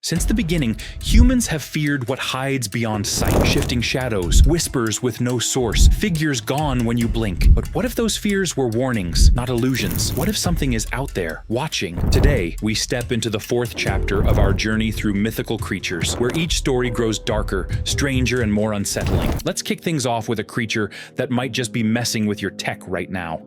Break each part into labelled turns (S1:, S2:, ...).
S1: Since the beginning, humans have feared what hides beyond sight. Shifting shadows, whispers with no source, figures gone when you blink. But what if those fears were warnings, not illusions? What if something is out there, watching? Today, we step into the fourth chapter of our journey through mythical creatures, where each story grows darker, stranger, and more unsettling. Let's kick things off with a creature that might just be messing with your tech right now: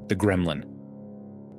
S1: the gremlin.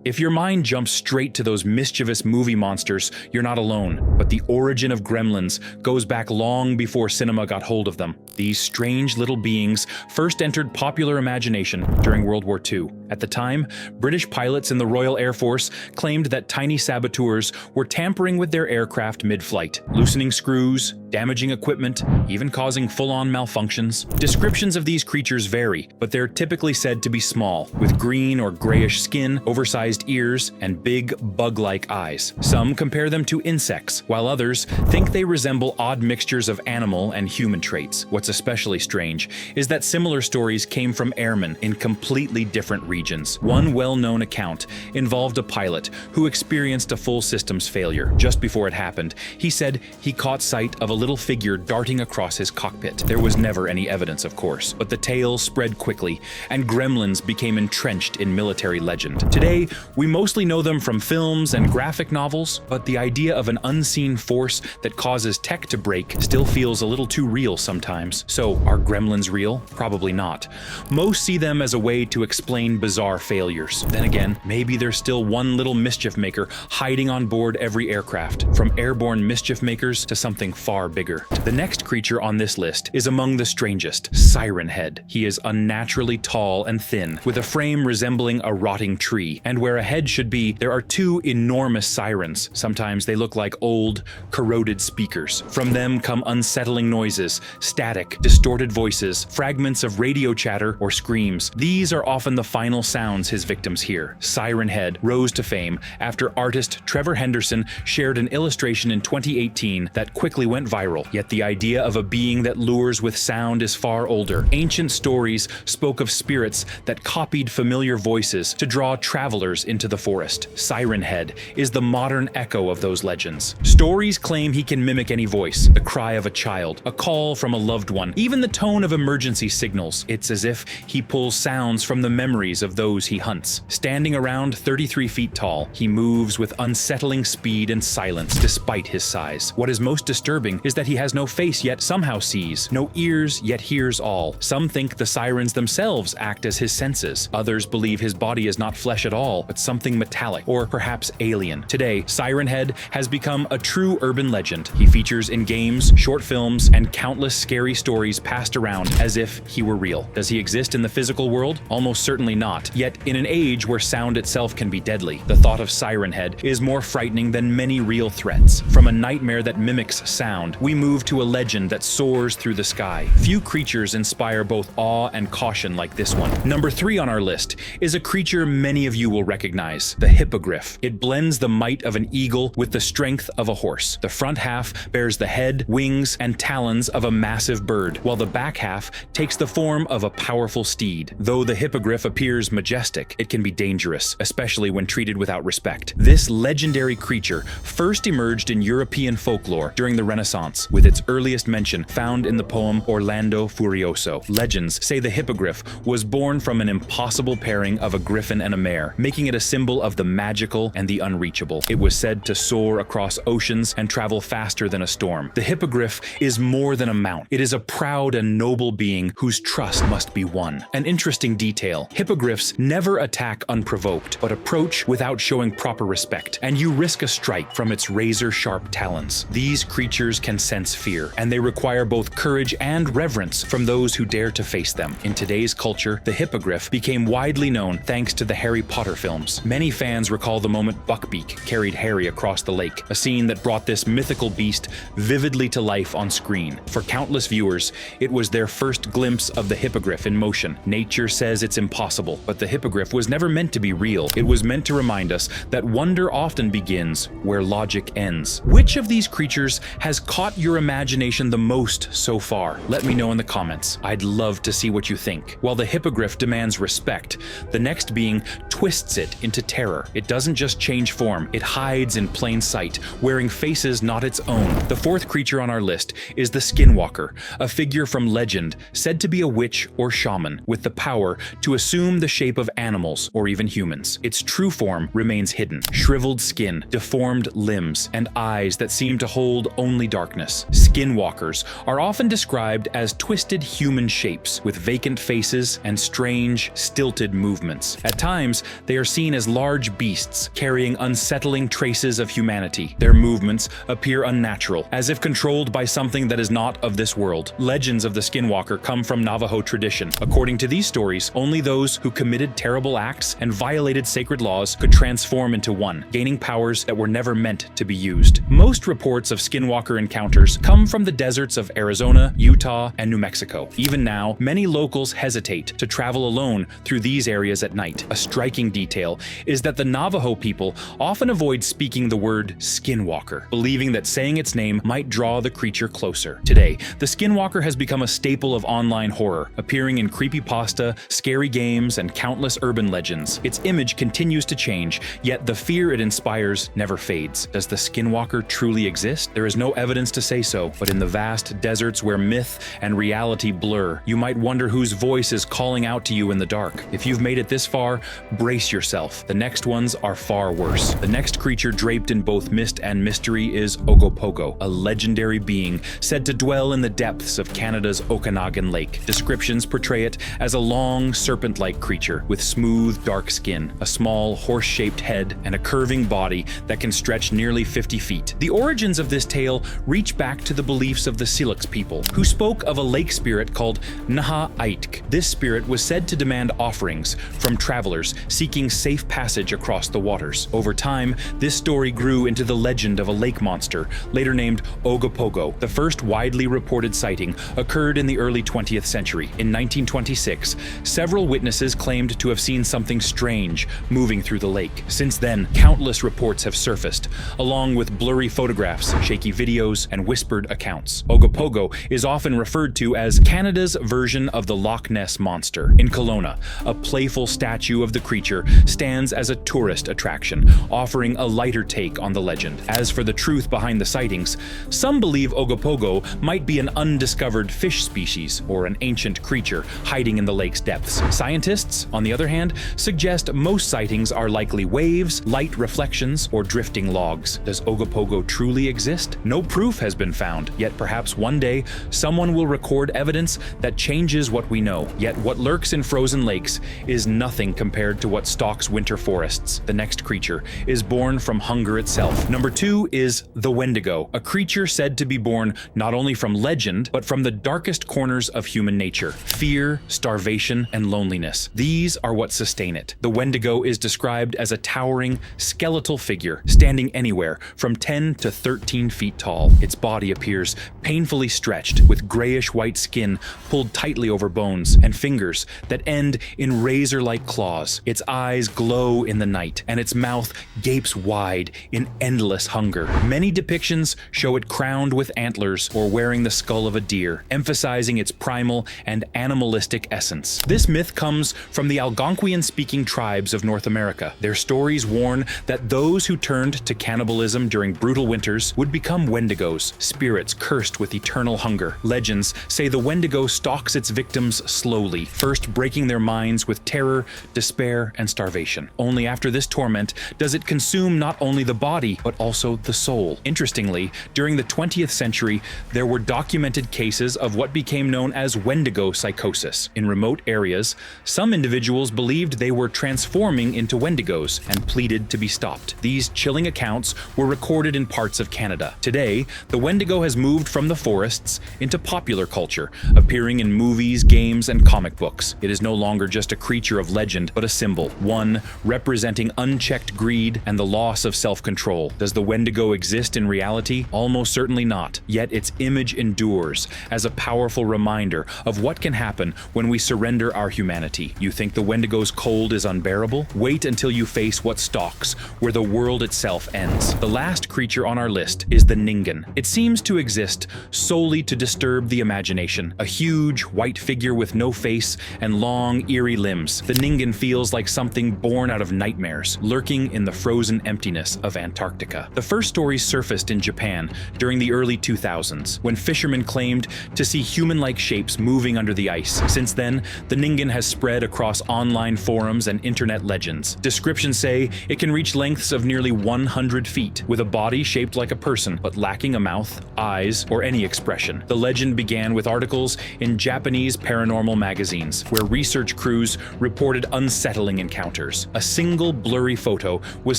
S1: If your mind jumps straight to those mischievous movie monsters, you're not alone. But the origin of gremlins goes back long before cinema got hold of them. These strange little beings first entered popular imagination during World War II. At the time, British pilots in the Royal Air Force claimed that tiny saboteurs were tampering with their aircraft mid-flight, loosening screws, damaging equipment, even causing full-on malfunctions. Descriptions of these creatures vary, but they're typically said to be small, with green or grayish skin, oversized ears, and big bug-like eyes. Some compare them to insects, while others think they resemble odd mixtures of animal and human traits. What's especially strange is that similar stories came from airmen in completely different regions. One well-known account involved a pilot who experienced a full systems failure. Just before it happened, he said he caught sight of a little figure darting across his cockpit. There was never any evidence, of course, but the tale spread quickly, and gremlins became entrenched in military legend. Today, we mostly know them from films and graphic novels, but the idea of an unseen force that causes tech to break still feels a little too real sometimes. So, are gremlins real? Probably not. Most see them as a way to explain bizarre failures. Then again, maybe there's still one little mischief maker hiding on board every aircraft, from airborne mischief makers to something far bigger. The next creature on this list is among the strangest: Siren Head. He is unnaturally tall and thin, with a frame resembling a rotting tree, and where a head should be, there are two enormous sirens. Sometimes they look like old, corroded speakers. From them come unsettling noises, static, distorted voices, fragments of radio chatter, or screams. These are often the final sounds his victims hear. Siren Head rose to fame after artist Trevor Henderson shared an illustration in 2018 that quickly went viral. Yet the idea of a being that lures with sound is far older. Ancient stories spoke of spirits that copied familiar voices to draw travelers into the forest. Siren Head is the modern echo of those legends. Stories claim he can mimic any voice: the cry of a child, a call from a loved one, even the tone of emergency signals. It's as if he pulls sounds from the memories of those he hunts. Standing around 33 feet tall, he moves with unsettling speed and silence despite his size. What is most disturbing is that he has no face yet somehow sees, no ears yet hears all. Some think the sirens themselves act as his senses. Others believe his body is not flesh at all, but something metallic, or perhaps alien. Today, Siren Head has become a true urban legend. He features in games, short films, and countless scary stories passed around as if he were real. Does he exist in the physical world? Almost certainly not. Yet, in an age where sound itself can be deadly, the thought of Siren Head is more frightening than many real threats. From a nightmare that mimics sound, we move to a legend that soars through the sky. Few creatures inspire both awe and caution like this one. Number 3 on our list is a creature many of you will recognize: the hippogriff. It blends the might of an eagle with the strength of a horse. The front half bears the head, wings, and talons of a massive bird, while the back half takes the form of a powerful steed. Though the hippogriff appears majestic, it can be dangerous, especially when treated without respect. This legendary creature first emerged in European folklore during the Renaissance, with its earliest mention found in the poem Orlando Furioso. Legends say the hippogriff was born from an impossible pairing of a griffin and a mare, making it a symbol of the magical and the unreachable. It was said to soar across oceans and travel faster than a storm. The hippogriff is more than a mount. It is a proud and noble being whose trust must be won. An interesting detail: hippogriffs never attack unprovoked, but approach without showing proper respect, and you risk a strike from its razor-sharp talons. These creatures can sense fear, and they require both courage and reverence from those who dare to face them. In today's culture, the hippogriff became widely known thanks to the Harry Potter films. Many fans recall the moment Buckbeak carried Harry across the lake, a scene that brought this mythical beast vividly to life on screen. For countless viewers, it was their first glimpse of the hippogriff in motion. Nature says it's impossible, but the hippogriff was never meant to be real. It was meant to remind us that wonder often begins where logic ends. Which of these creatures has caught your imagination the most so far? Let me know in the comments. I'd love to see what you think. While the hippogriff demands respect, the next being twists it into terror. It doesn't just change form, it hides in plain sight, wearing faces not its own. The fourth creature on our list is the skinwalker, a figure from legend said to be a witch or shaman with the power to assume the shape of animals or even humans. Its true form remains hidden: shriveled skin, deformed limbs, and eyes that seem to hold only darkness. Skinwalkers are often described as twisted human shapes with vacant faces and strange, stilted movements. At times, they are seen as large beasts carrying unsettling traces of humanity. Their movements appear unnatural, as if controlled by something that is not of this world. Legends of the skinwalker come from Navajo tradition. According to these stories, only those who committed terrible acts and violated sacred laws could transform into one, gaining powers that were never meant to be used. Most reports of skinwalker encounters come from the deserts of Arizona, Utah, and New Mexico. Even now, many locals hesitate to travel alone through these areas at night. A striking detail is that the Navajo people often avoid speaking the word skinwalker, believing that saying its name might draw the creature closer. Today, the skinwalker has become a staple of online horror, appearing in creepypasta, scary games, and countless urban legends. Its image continues to change, yet the fear it inspires never fades. Does the skinwalker truly exist? There is no evidence to say so, but in the vast deserts where myth and reality blur, you might wonder whose voice is calling out to you in the dark. If you've made it this far, brace yourself. The next ones are far worse. The next creature draped in both mist and mystery is Ogopogo, a legendary being said to dwell in the depths of Canada's Okanagan Lake. Descriptions portray it as a long, serpent-like creature with smooth, dark skin, a small, horse-shaped head, and a curving body that can stretch nearly 50 feet. The origins of this tale reach back to the beliefs of the Syilx people, who spoke of a lake spirit called Naha-Aitk. This spirit was said to demand offerings from travelers seeking safe passage across the waters. Over time, this story grew into the legend of a lake monster, later named Ogopogo. The first widely reported sighting occurred in the early 20th century. In 1926, several witnesses claimed to have seen something strange moving through the lake. Since then, countless reports have surfaced, along with blurry photographs, shaky videos, and whispered accounts. Ogopogo is often referred to as Canada's version of the Loch Ness Monster. In Kelowna, a playful statue of the creature stands as a tourist attraction, offering a lighter take on the legend. As for the truth behind the sightings, some believe Ogopogo might be an undiscovered fish species or an ancient creature hiding in the lake's depths. Scientists, on the other hand, suggest most sightings are likely waves, light reflections, or drifting logs. Does Ogopogo truly exist? No proof has been found, yet perhaps one day someone will record evidence that changes what we know. Yet what lurks in frozen lakes is nothing compared to what stalks winter forests. The next creature is born from hunger itself. Number 2 is the Wendigo, a creature said to be born not only from legend, but from the darkest corners of human nature: fear, starvation, and loneliness. These are what sustain it. The Wendigo is described as a towering, skeletal figure, standing anywhere from 10 to 13 feet tall. Its body appears painfully stretched, with grayish-white skin pulled tightly over bones, and fingers that end in razor-like claws. Its eyes glow in the night, and its mouth gapes wide in endless hunger. Many depictions show it crowned with antlers or wearing the skull of a deer, emphasizing its primal and animalistic essence. This myth comes from the Algonquian-speaking tribes of North America. Their stories warn that those who turned to cannibalism during brutal winters would become Wendigos, spirits cursed with eternal hunger. Legends say the Wendigo stalks its victims slowly, first breaking their minds with terror, despair, and starvation. Only after this torment does it consume not only the body, but also the soul. Interestingly, during the 20th century, there were documented cases of what became known as Wendigo psychosis. In remote areas, some individuals believed they were transforming into Wendigos and pleaded to be stopped. These chilling accounts were recorded in parts of Canada. Today, the Wendigo has moved from the forests into popular culture, appearing in movies, games, and comic books. It is no longer just a creature of legend, but a symbol, one representing unchecked greed and the loss of self-control. Does the Wendigo exist in reality? Almost certainly not. Yet its image endures as a powerful reminder of what can happen when we surrender our humanity. You think the Wendigo's cold is unbearable? Wait until you face what stalks, where the world itself ends. The last creature on our list is the Ningan, It seems to exist solely to disturb the imagination. A huge, white figure with no face and long, eerie limbs. The Ningan feels like something born out of nightmares, lurking in the frozen emptiness of Antarctica. The first stories surfaced in Japan during the early 2000s, when fishermen claimed to see human-like shapes moving under the ice. Since then, the Ningan has spread across online forums and internet legends. Descriptions say it can reach lengths of nearly 100 feet, with a body shaped like a person, but lacking a mouth, eyes, or any expression. The legend began with articles in Japanese paranormal magazines, where research crews reported unsettling encounters. A single blurry photo was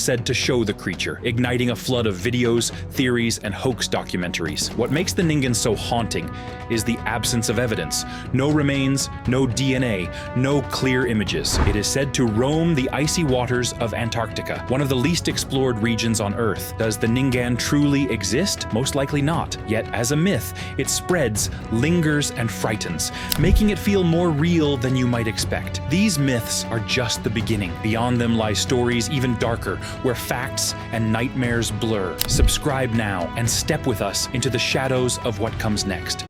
S1: said to show the creature, igniting a flood of videos, theories, and hoax documentaries. What makes the Ningan so haunting is the absence of evidence. No remains, no DNA, no clear images. It is said to roam the icy waters of Antarctica, one of the least explored regions on Earth. Does the Ningan truly exist? Most likely not. Yet, as a myth, it spreads, lingers, and frightens, making it feel more real than you might expect. These myths are just the beginning. Beyond them lie stories even darker, where facts and nightmares blur. Subscribe now and step with us into the shadows of what comes next.